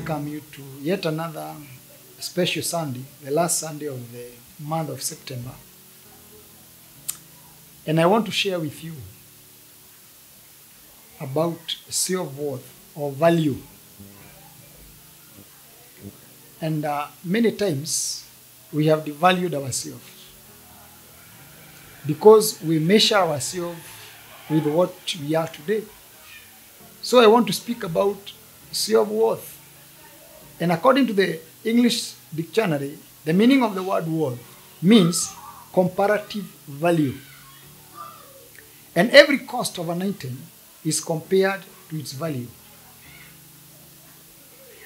welcome you to yet another special Sunday, the last Sunday of the month of September. And I want to share with you about self-worth or value. And many times we have devalued ourselves because we measure ourselves with what we are today. So I want to speak about self-worth. And according to the English dictionary, the meaning of the word worth means comparative value. And every cost of an item is compared to its value.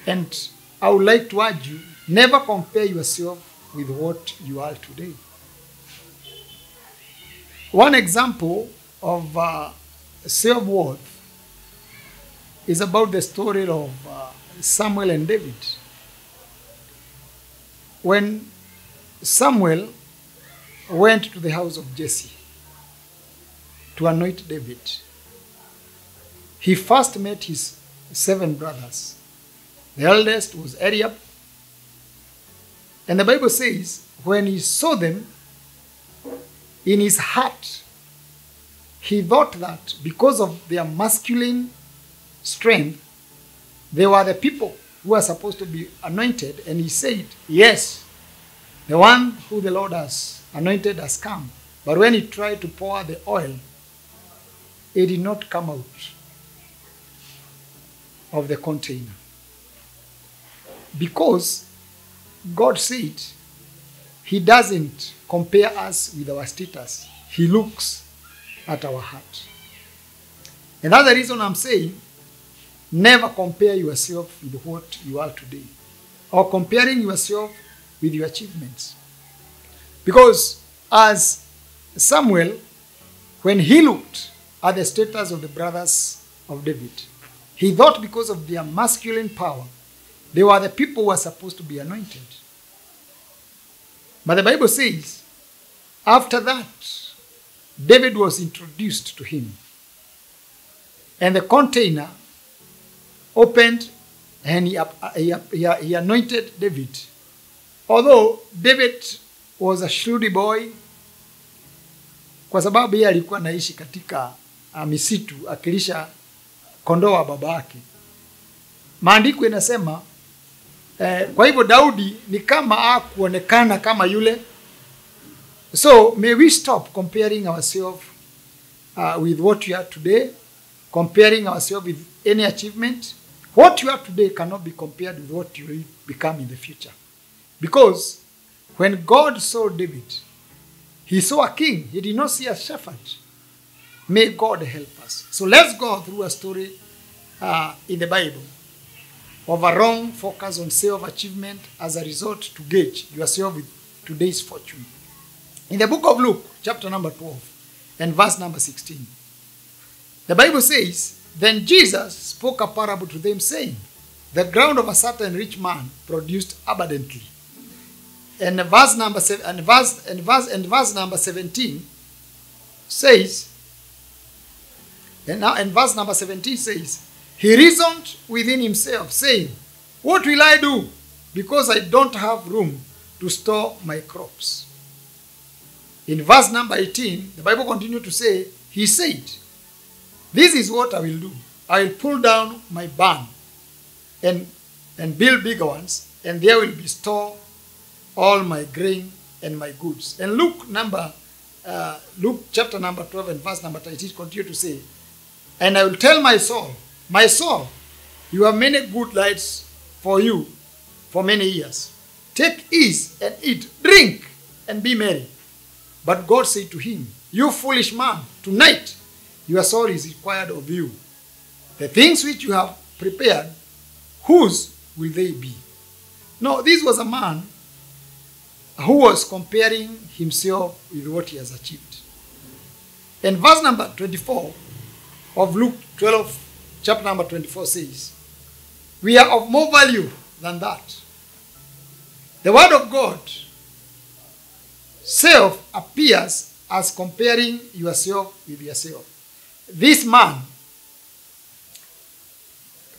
And I would like to urge you, never compare yourself with what you are today. One example of self-worth is about the story of Samuel and David. When Samuel went to the house of Jesse to anoint David, he first met his 7 brothers. The eldest was Eliab. And the Bible says, when he saw them, in his heart, he thought that because of their masculine strength, they were the people who are supposed to be anointed. And he said, yes, the one who the Lord has anointed has come. But when he tried to pour the oil, it did not come out of the container. Because God said he doesn't compare us with our status. He looks at our heart. And that's the reason I'm saying, never compare yourself with what you are today, or comparing yourself with your achievements. Because as Samuel, when he looked at the status of the brothers of David, he thought because of their masculine power, they were the people who were supposed to be anointed. But the Bible says, after that, David was introduced to him. And the container opened and he anointed David. Although David was a shrewd boy, kwa sababu yeye alikuwa anaishi katika misitu akilisha kondoo wa baba yake. Maandiko inasema kwa hivyo Daudi ni kama hakuonekana kama yule. So may we stop comparing ourselves with what you are today, comparing ourselves with any achievement. What you are today cannot be compared with what you will become in the future. Because when God saw David, he saw a king. He did not see a shepherd. May God help us. So let's go through a story in the Bible of a wrong focus on self-achievement as a result to gauge yourself with today's fortune. In the book of Luke, chapter number 12, and verse number 16, the Bible says, then Jesus spoke a parable to them, saying, the ground of a certain rich man produced abundantly. And verse number 17 says, and verse number 17 says, he reasoned within himself, saying, what will I do? Because I don't have room to store my crops. In verse number 18, the Bible continued to say, he said, this is what I will do. I will pull down my barn and build bigger ones, and there will be store all my grain and my goods. And Luke chapter number 12 and verse number 13 continue to say, and I will tell my soul, you have many good lights for you for many years. Take ease and eat, drink, and be merry. But God said to him, you foolish man, tonight your soul is required of you. The things which you have prepared, whose will they be? No, this was a man who was comparing himself with what he has achieved. And verse number 24 of Luke 12, chapter number 24 says, we are of more value than that. The word of God self appears as comparing yourself with yourself. This man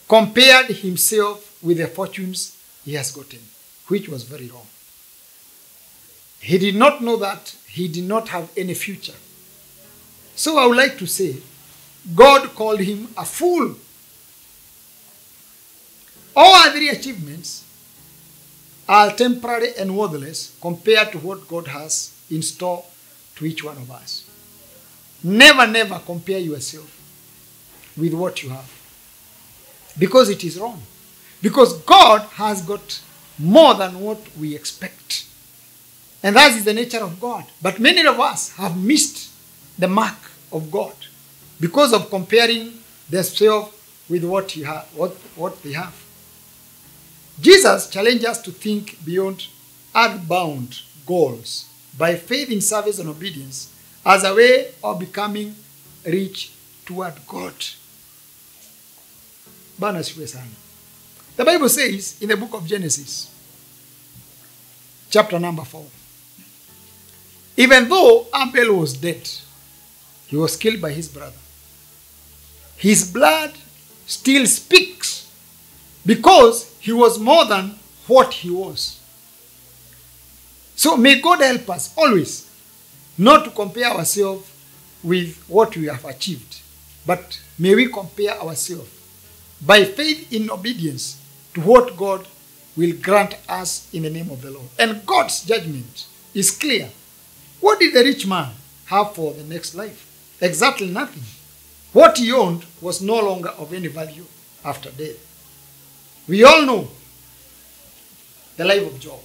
compared himself with the fortunes he has gotten, which was very wrong. He did not know that he did not have any future. So I would like to say, God called him a fool. All other achievements are temporary and worthless compared to what God has in store to each one of us. Never, never compare yourself with what you have, because it is wrong. Because God has got more than what we expect. And that is the nature of God. But many of us have missed the mark of God because of comparing themselves with what you have, what they have. Jesus challenged us to think beyond earthbound goals by faith in service and obedience as a way of becoming rich toward God. Bwana sifiwe sana. The Bible says in the book of Genesis, chapter number 4, even though Abel was dead, he was killed by his brother. His blood still speaks because he was more than what he was. So may God help us always not to compare ourselves with what we have achieved, but may we compare ourselves by faith in obedience to what God will grant us in the name of the Lord. And God's judgment is clear. What did the rich man have for the next life? Exactly nothing. What he owned was no longer of any value after death. We all know the life of Job.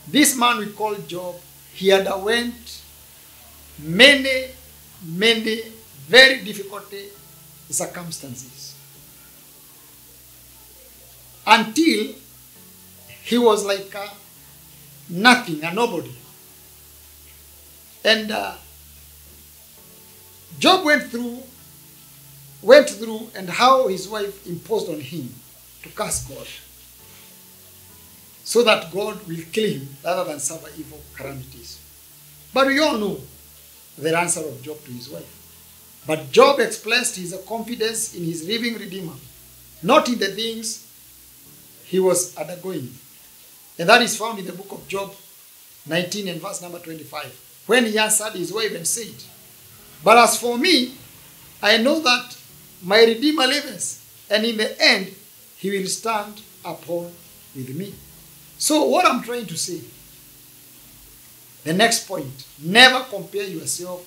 This man we call Job, he underwent many very difficult circumstances until he was like nothing, a nobody. And Job went through and how his wife imposed on him to curse God, so that God will kill him rather than suffer evil calamities. But we all know the answer of Job to his wife. But Job expressed his confidence in his living Redeemer, not in the things he was undergoing. And that is found in the book of Job 19 and verse number 25. When he answered his wife and said, "But as for me, I know that my Redeemer lives, and in the end he will stand upon with me." So what I'm trying to say, the next point, never compare yourself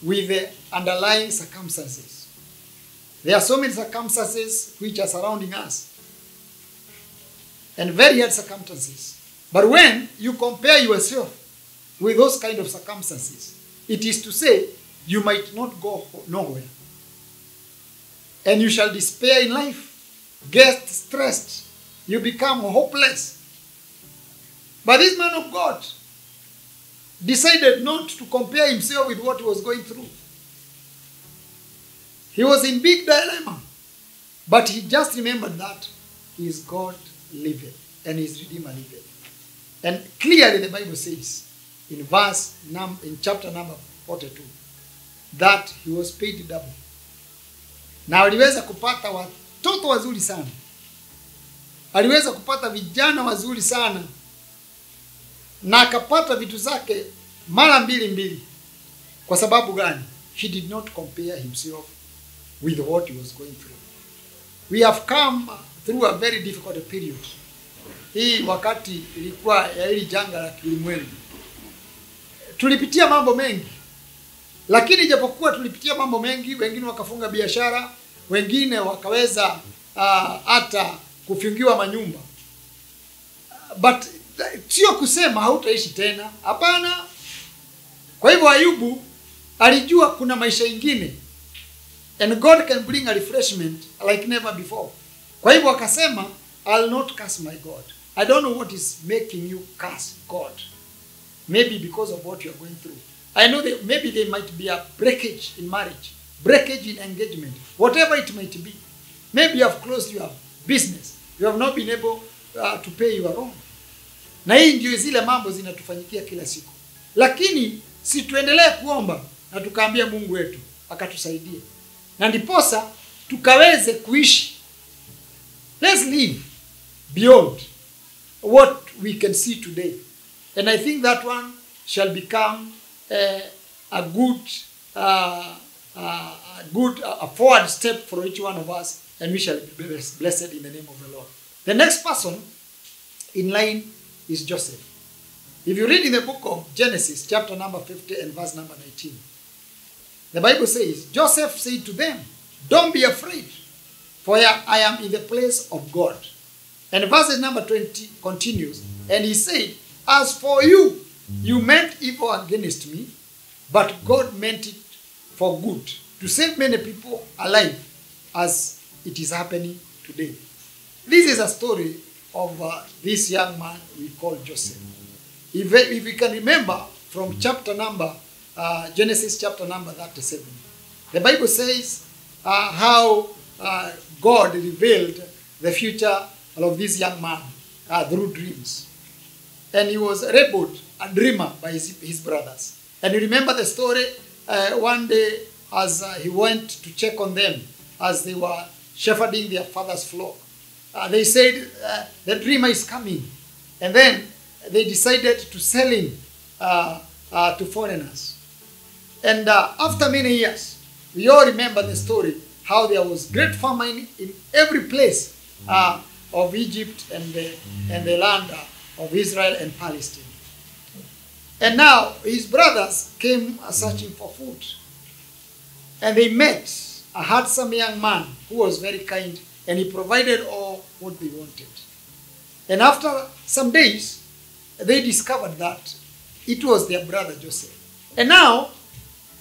with the underlying circumstances. There are so many circumstances which are surrounding us, and very hard circumstances. But when you compare yourself with those kind of circumstances, it is to say you might not go nowhere. And you shall despair in life, get stressed, you become hopeless. But this man of God decided not to compare himself with what he was going through. He was in big dilemma, but he just remembered that his God liveth and his Redeemer liveth. And clearly the Bible says in chapter number 42 that he was paid double. Na aliweza kupata watoto wazuri sana. Aliweza kupata vijana wazuri sana. Na akapata vitu zake mara mbili. Kwa sababu gani? He did not compare himself with what he was going through. We have come through a very difficult period. Hii wakati ilikuwa ya hili janga la kiulimwengu. Tulipitia mambo mengi. Lakini japokuwa tulipitia mambo mengi, wengine wakafunga biashara, wengine wakaweza hata kufungiwa manyumba. But sio kusema hautaishi tena. Hapana. Kwa hivyo Ayubu alijua kuna maisha ingine. And God can bring a refreshment like never before. Kwa hivyo akasema, I'll not curse my God. I don't know what is making you curse God. Maybe because of what you are going through. I know that maybe there might be a breakage in marriage, breakage in engagement, whatever it might be. Maybe you have closed your business. You have not been able to pay your own. Na hii ndio zile mambo zinatufanyikia kila siku. Lakini si tuendelee kuomba na tukaambia Mungu wetu akatusaidia. Na ndiposa tukaweze kuishi. Let's live beyond what we can see today. And I think that one shall become a forward step for each one of us, and we shall be blessed in the name of the Lord. The next person in line is Joseph. If you read in the book of Genesis, chapter number 50 and verse number 19, the Bible says, Joseph said to them, don't be afraid, for I am in the place of God. And verse number 20 continues, and he said, as for you, you meant evil against me, but God meant it for good, to save many people alive, as it is happening today. This is a story of this young man we call Joseph. If we can remember from chapter number, Genesis chapter number 37, the Bible says how God revealed the future of this young man through dreams. And he was labeled a dreamer by his brothers. And you remember the story, one day as he went to check on them as they were shepherding their father's flock. They said, the dreamer is coming. And then they decided to sell him to foreigners. And after many years, we all remember the story, how there was great famine in every place of Egypt and the land of Israel and Palestine. And now his brothers came searching for food. And they met a handsome young man who was very kind, and he provided all what they wanted. And after some days, they discovered that it was their brother Joseph. And now,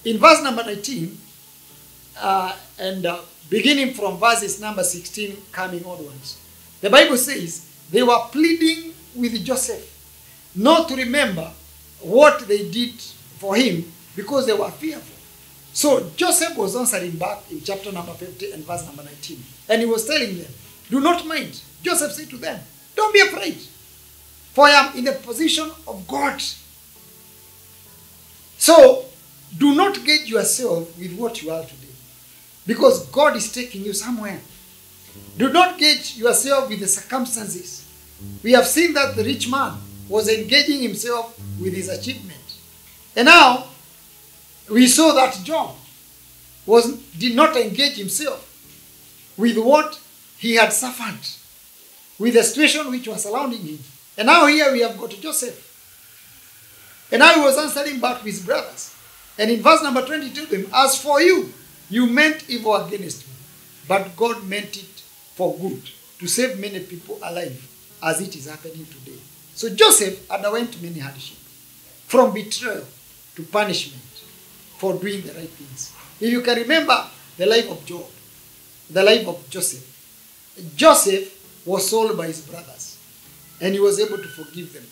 in verse number 19, beginning from verses number 16 coming onwards, the Bible says they were pleading with Joseph not to remember what they did for him because they were fearful. So Joseph was answering back in chapter number 50 and verse number 19. And he was telling them, do not mind. Joseph said to them, don't be afraid, for I am in the position of God. So do not gauge yourself with what you are today, because God is taking you somewhere. Do not gauge yourself with the circumstances. We have seen that the rich man was engaging himself with his achievement. And now, we saw that Job did not engage himself with what he had suffered, with the situation which was surrounding him. And now here we have got Joseph. And now he was answering back to his brothers. And in verse number 22, them, as for you, you meant evil against me, but God meant it for good, to save many people alive, as it is happening today. So Joseph underwent many hardships, from betrayal to punishment for doing the right things. If you can remember the life of Job, the life of Joseph, Joseph was sold by his brothers, and he was able to forgive them.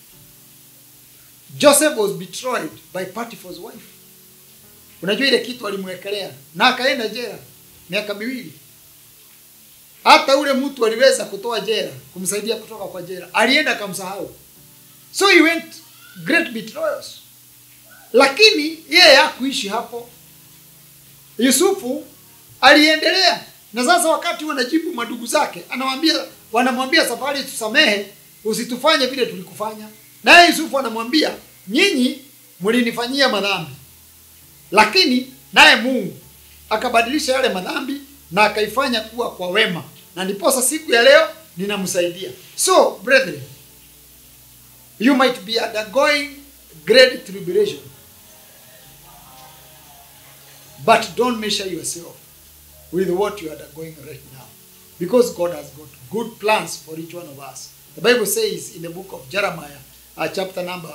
Joseph was betrayed by Potiphar's wife. Unajua ile kitu alimwekelea na akaenda jela miaka miwili. Hata ule mtu aliweza kutoa jela, kumsaidia kutoka kwa jela, alienda kumsahau. So he went great betrayals. Lakini yeye hakuishi hapo. Yusufu aliendelea. Na sasa wakati wanajibu madugu zake, wanamwambia safari tusamehe, usitufanye vile tulikufanya. Naye Yusufu anamwambia, nyinyi mlinifanyia madhambi. Lakini naye Mungu akabadilisha yale madhambi na akaifanya kuwa kwa wema. Na ndiposa siku ya leo ninamsaidia. So, brethren, you might be undergoing great tribulation, but don't measure yourself with what you are undergoing right now, because God has got good plans for each one of us. The Bible says in the book of Jeremiah, chapter number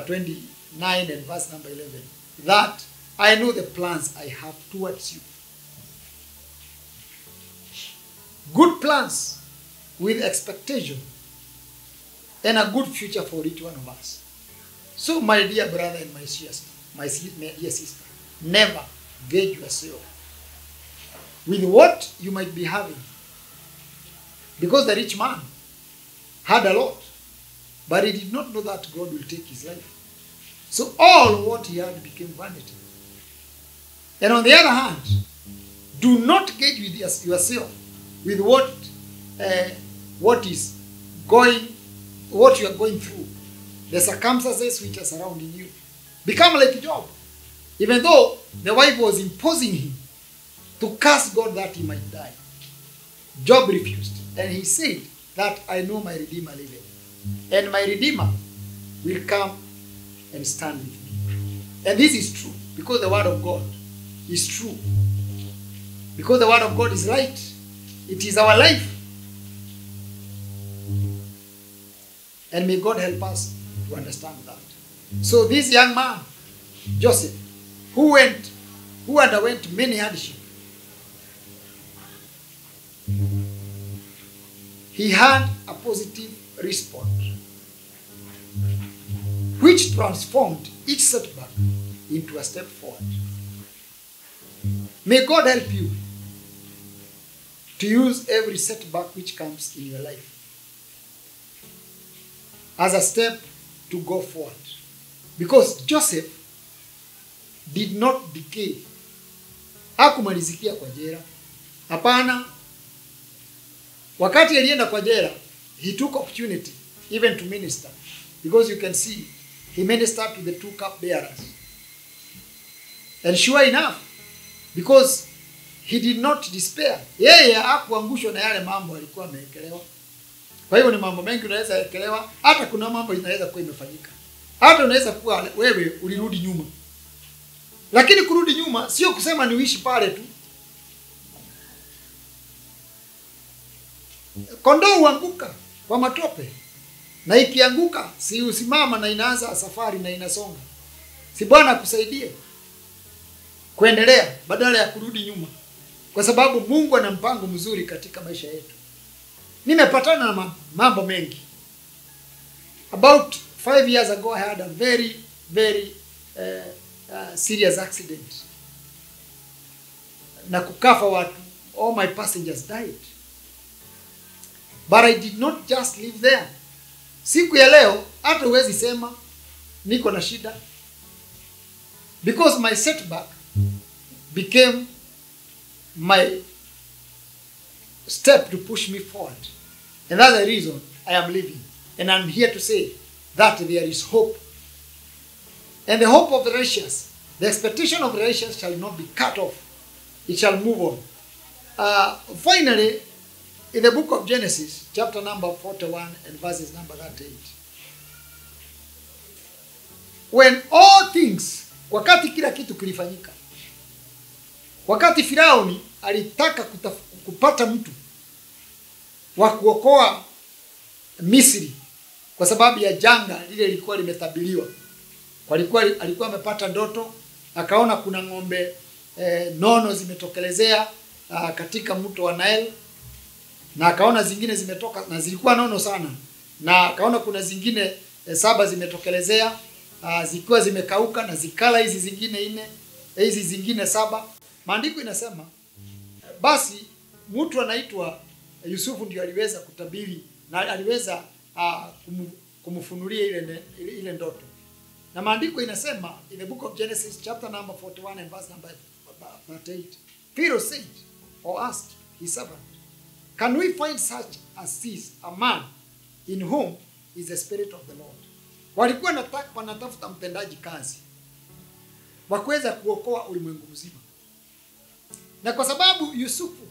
29 and verse number 11, that I know the plans I have towards you. Good plans with expectation and a good future for each one of us. So, my dear brother and my dear sister, never gauge yourself with what you might be having. Because the rich man had a lot, but he did not know that God will take his life. So all what he had became vanity. And on the other hand, Do not gauge with yourself with what you are going through, the circumstances which are surrounding you. Become like Job. Even though the wife was imposing him to curse God that he might die, Job refused. And he said that I know my Redeemer liveth. And my Redeemer will come and stand with me. And this is true because the word of God is true. Because the word of God is right. It is our life. And may God help us to understand that. So this young man, Joseph, who underwent many hardships, he had a positive response, which transformed each setback into a step forward. May God help you to use every setback which comes in your life as a step to go forward. Because Joseph did not decay. Hakumalizikia kwa jela. Hapana. Wakati alienda kwa jela, he took opportunity even to minister. Because you can see, he ministered to the two cupbearers. And sure enough, because he did not despair. Yeye hakuangushwa na yale mambo alikuwa ameekelewa. Kwa hivyo ni mambo mengi unaweza ekelewa, hata kuna mambo inaweza kuwa imefanyika. Hata unaweza kuwa wewe ulirudi nyuma. Lakini kurudi nyuma sio kusema ni uishi pale tu. Kondoo huanguka kwa matope. Na ikianguka si usimama na inaanza safari na inasonga. Si Bwana akusaidie kuendelea badala ya kurudi nyuma. Kwa sababu Mungu ana mpango mzuri katika maisha yetu. Nimepatana na mambo mengi. About 5 years ago, I had a very, very serious accident. Na kukafa watu. All my passengers died. But I did not just live there. Siku ya leo, hata huwezi sema niko na shida. Because my setback became my step to push me forward. And that's the reason I am living. And I'm here to say that there is hope. And the hope of the righteous, the expectation of the righteous shall not be cut off. It shall move on. Finally, in the book of Genesis, chapter number 41 and verses number 38. When all things, wakati kila kitu kilifanyika, wakati Firauni alitaka kupata mtu wa kuokoa Misri kwa sababu ya janga lile lilikuwa limetabiriwa. Alikuwa amepata ndoto, akaona kuna ng'ombe nono zimetokelezea katika mto wa Nile, na akaona zingine zimetoka na zilikuwa nono sana, na akaona kuna zingine 7 zimetokelezea zikiwa zimekauka na zikala hizi zingine 4, hizi zingine 7. Maandiko inasema basi mtu anaitwa Yusufu ndio aliweza kutabiri na aliweza kumfunulia ile ndoto. Na maandiko inasema in the book of Genesis chapter number 41 and verse number 38, Pharaoh said or asked his servant, can we find such as this a man in whom is the spirit of the Lord? Walikuwa wanatafuta mtendaji kazi wa kuweza kuokoa ulimwengu mzima. Na kwa sababu Yusufu,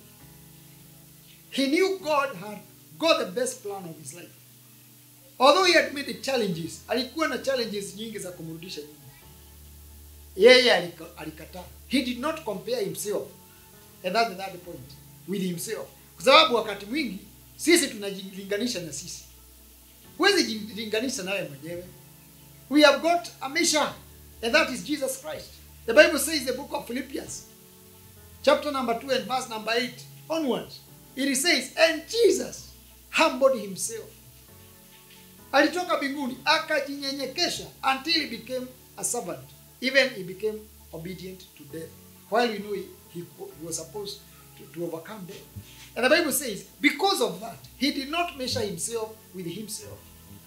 he knew God had got the best plan of his life. Although he had made challenges, alikuwa na challenges nyingi za kumrudisha nyuma. Yeye alikataa. He did not compare himself, and that's the point, with himself. Kwa sababu wakati mwingi sisi tunajilinganisha na sisi. Huwezi jilinganisha nawe mwenyewe. We have got a mission, and that is Jesus Christ. The Bible says in the book of Philippians, chapter number 2 and verse number 8 onwards, it says, and Jesus humbled himself. Alitoka mbinguni akajinyenyekesha until he became a servant. Even he became obedient to death. While we know he was supposed to overcome death. And the Bible says, because of that, he did not measure himself with himself.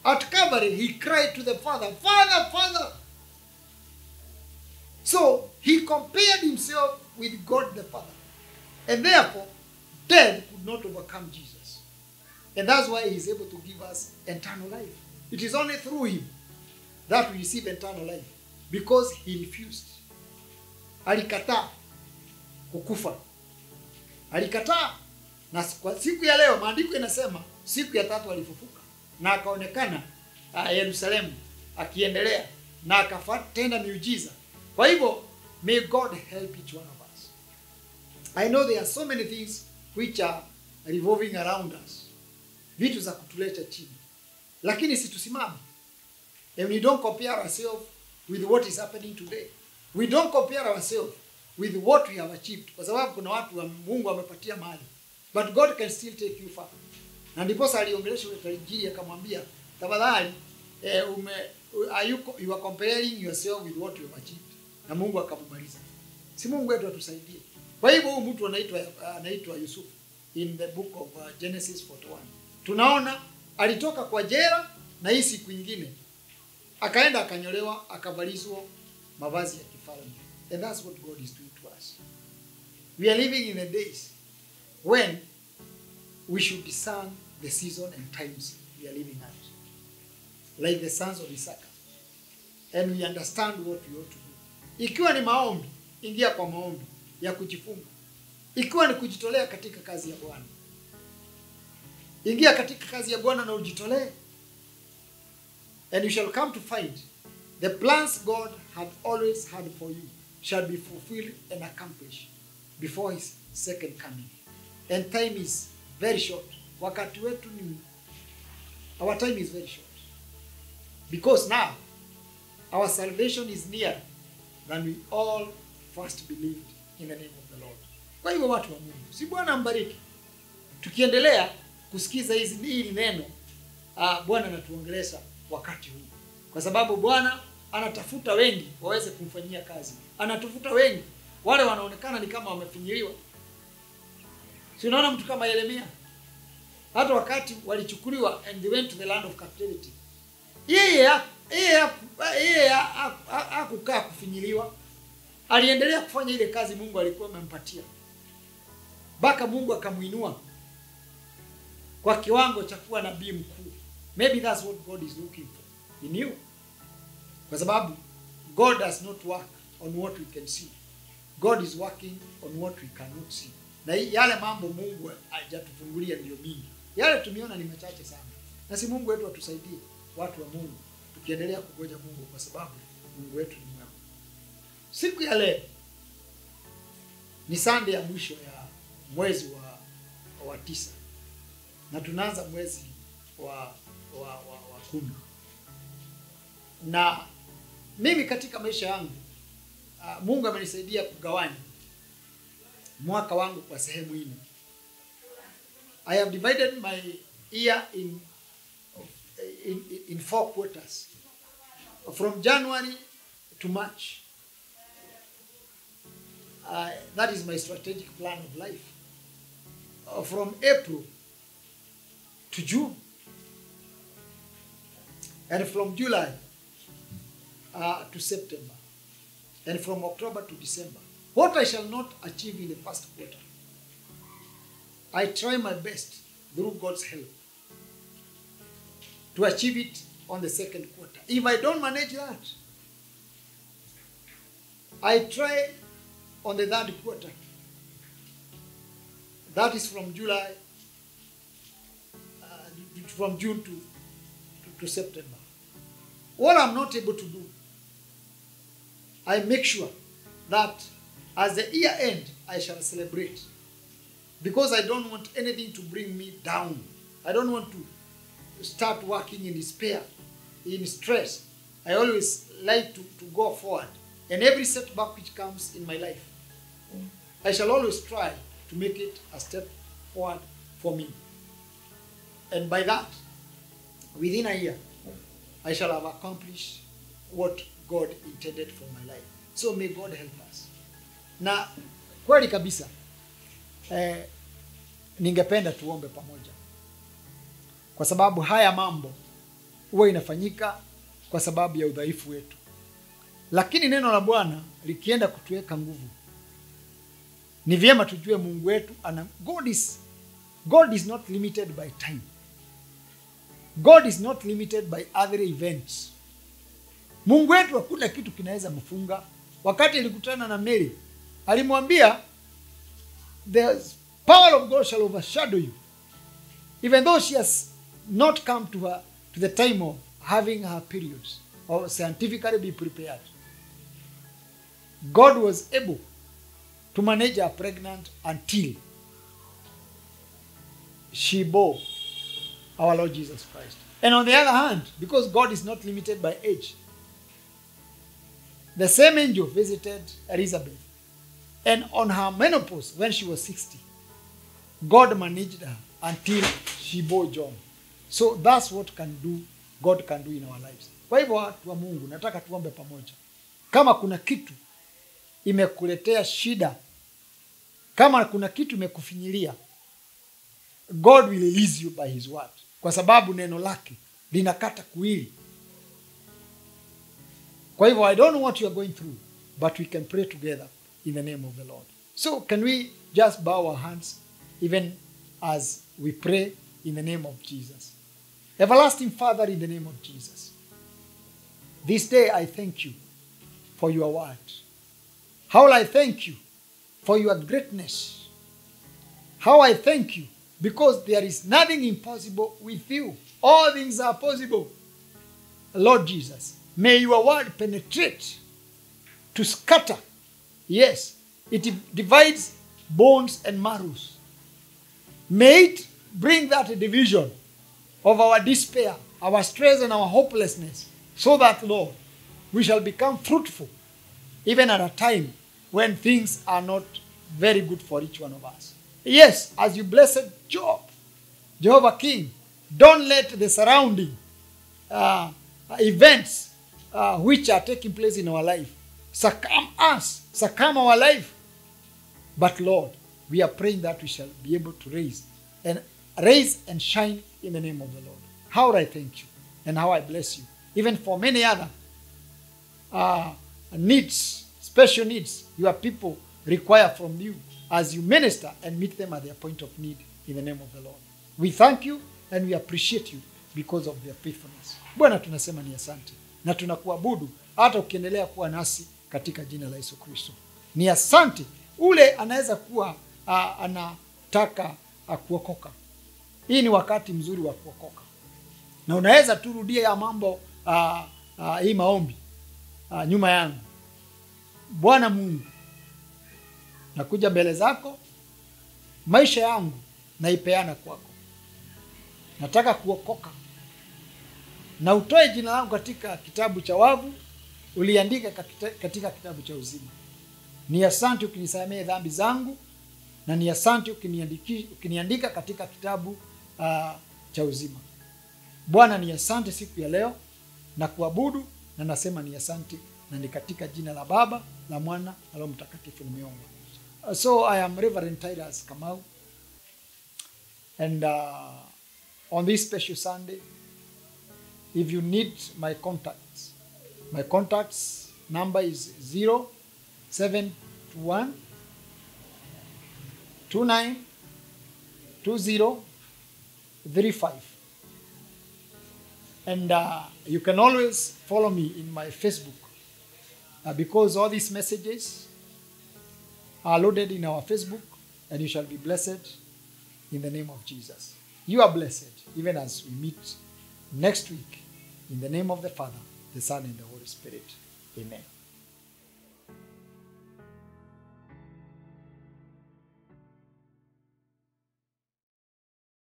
At Calvary, he cried to the Father, Father, Father. So, he compared himself with God the Father. And therefore, death could not overcome Jesus. And that's why he is able to give us eternal life. It is only through him that we receive eternal life. Because he refused. Alikataa kukufa. Alikataa. Na kwa siku ya leo maandiko yanasema siku ya tatu alifufuka na akaonekana Yerusalemu akiendelea na akatenda miujiza. Kwa hivyo, may God help each one of us. I know there are so many things which are revolving around us. Vitu za kutuleta chini. Lakini situsimame. And we don't compare ourselves with what is happening today. We don't compare ourselves with what we have achieved. Kwa sababu kuna watu wa Mungu amepatia mali. But God can still take you far. Na ndiposa aliongelesha yule tajiri akamwambia, tafadhali you are comparing yourself with what you have achieved. Na Mungu akamumaliza. Si Mungu wetu atusaidie. Kwa hivyo huyu mtu anaitwa Yusuf in the book of Genesis 41. Tunaona alitoka kwa jela na hii siku nyingine akaenda akanyolewa akavalizwa mavazi ya kifalme. And that's what God is doing to us. We are living in the days when we should discern the season and times we are living at. Like the sons of Issachar. And we understand what we ought to do. Ikiwa ni maombi, ingia kwa maombi ya kujifunga. Ikiwa ni kujitolea katika kazi ya Bwana, ingia katika kazi ya Bwana na ujitolee. And you shall come to find the plans God had always had for you shall be fulfilled and accomplished before his second coming. And time is very short. Wakati wetu ni, our time is very short. Because now, our salvation is nearer than we all first believed in the name of the Lord. Kwa hivyo watu wa Mungu, si Bwana ambariki. Tukiendelea kusikiza hili neno, Bwana anatuongelesha wakati huu. Kwa sababu Bwana anatafuta wengi waweze kumfanyia kazi. Anatafuta wengi wale wanaonekana ni kama wamefinyiliwa. Si unaona mtu kama Yeremia? Hata wakati walichukuliwa and they went to the land of captivity. Yeye hakukaa kufinyiliwa. Aliendelea kufanya ile kazi Mungu alikuwa amempatia. Baka Mungu akamuinua kwa kiwango cha kuwa nabii mkuu. Maybe that's what God is looking for in you. Kwa sababu God does not work on what we can see. God is working on what we cannot see. Na yale mambo Mungu hajatufungulia ndio mingi. Yale tumeona ni machache sana. Na si Mungu wetu atusaidie watu wa Mungu tukiendelea kungoja Mungu, kwa sababu Mungu wetu ni mwema. Siku ya leo ni Sunday ya mwisho ya mwezi wa 9. Na tunaanza mwezi wa 10. Na mimi katika maisha yangu Mungu amenisaidia kugawanya mwaka wangu kwa sehemu 4. I have divided my year in 4 quarters. From January to March. That is my strategic plan of life. From April to June. And from July to September. And from October to December. What I shall not achieve in the first quarter, I try my best through God's help to achieve it on the second quarter. If I don't manage that, I try on the third quarter. That is from July, from June to September. What I'm not able to do, I make sure that as the year ends, I shall celebrate. Because I don't want anything to bring me down. I don't want to start working in despair, in stress. I always like to go forward. And every setback which comes in my life, I shall always try to make it a step forward for me. And by that, within a year, I shall have accomplished what God intended for my life. So may God help us. Na kweli kabisa, ningependa tuombe pamoja. Kwa sababu haya mambo huwa inafanyika kwa sababu ya udhaifu wetu. Lakini neno la Bwana likienda kutuweka nguvu, Ni vyema tujue Mungu wetu God is not limited by time. God is not limited by other events. Mungu wetu hakuna kitu kinaweza mfunga. Wakati alikutana na Mary, alimwambia the power of God shall overshadow you. Even though she has not come to the time of having her periods or scientifically be prepared. God was able to manage her pregnant until she bore our Lord Jesus Christ. And on the other hand, because God is not limited by age, the same angel visited Elizabeth. And on her menopause, when she was 60, God managed her until she bore John. So that's what God can do in our lives. Kwa hivyo watu wa Mungu, nataka tuombe pamoja. Kama kuna kitu imekuletea shida, kama kuna kitu imekufinyilia, God will release you by his word. Kwa sababu neno lake linakata kuili. Kwa hivyo, I don't know what you are going through, but we can pray together in the name of the Lord. So can we just bow our hands even as we pray in the name of Jesus? Everlasting Father, in the name of Jesus, this day I thank you for your word. How will I thank you for your greatness? How I thank you because there is nothing impossible with you. All things are possible. Lord Jesus, may your word penetrate to scatter. Yes, it divides bones and marrows. May it bring that division of our despair, our stress and our hopelessness, so that, Lord, we shall become fruitful even at a time when things are not very good for each one of us. Yes, as you blessed Job, Jehovah King, don't let the surrounding events which are taking place in our life succumb our life. But Lord, we are praying that we shall be able to raise and shine in the name of the Lord. How I thank you and how I bless you. Even for many other needs, special needs, your people require from you as you minister and meet them at their point of need in the name of the Lord. We thank you and we appreciate you because of their faithfulness. Bwana, tunasema ni asante na tunakuabudu hata ukiendelea kuwa nasi katika jina la Yesu Kristo. Ni asante. Ule anaweza kuwa anataka kuokoka. Hii ni wakati mzuri wa kuokoka. Na unaweza turudia ya mambo hii maombi nyuma yangu. Bwana Mungu, nakuja mbele zako, maisha yangu naipeana kwako. Nataka kuokoka. Na utoe jina langu katika kitabu cha wavu, uliandika katika kitabu cha uzima. Ni asante ukinisamehe dhambi zangu, na ni asante ukiniandika katika kitabu cha uzima. Bwana, ni asante siku ya leo na kuabudu, na nasema ni asante, na ni katika jina la Baba, la Mwana, na Roho Mtakatifu nimeomba. So I am Reverend Titus Kamau, and on this special Sunday, if you need my contacts number is 0721 29 20 35. And you can always follow me in my Facebook because all these messages are loaded in our Facebook, and you shall be blessed in the name of Jesus. You are blessed even as we meet next week in the name of the Father, the Son, and the Holy Spirit. Amen.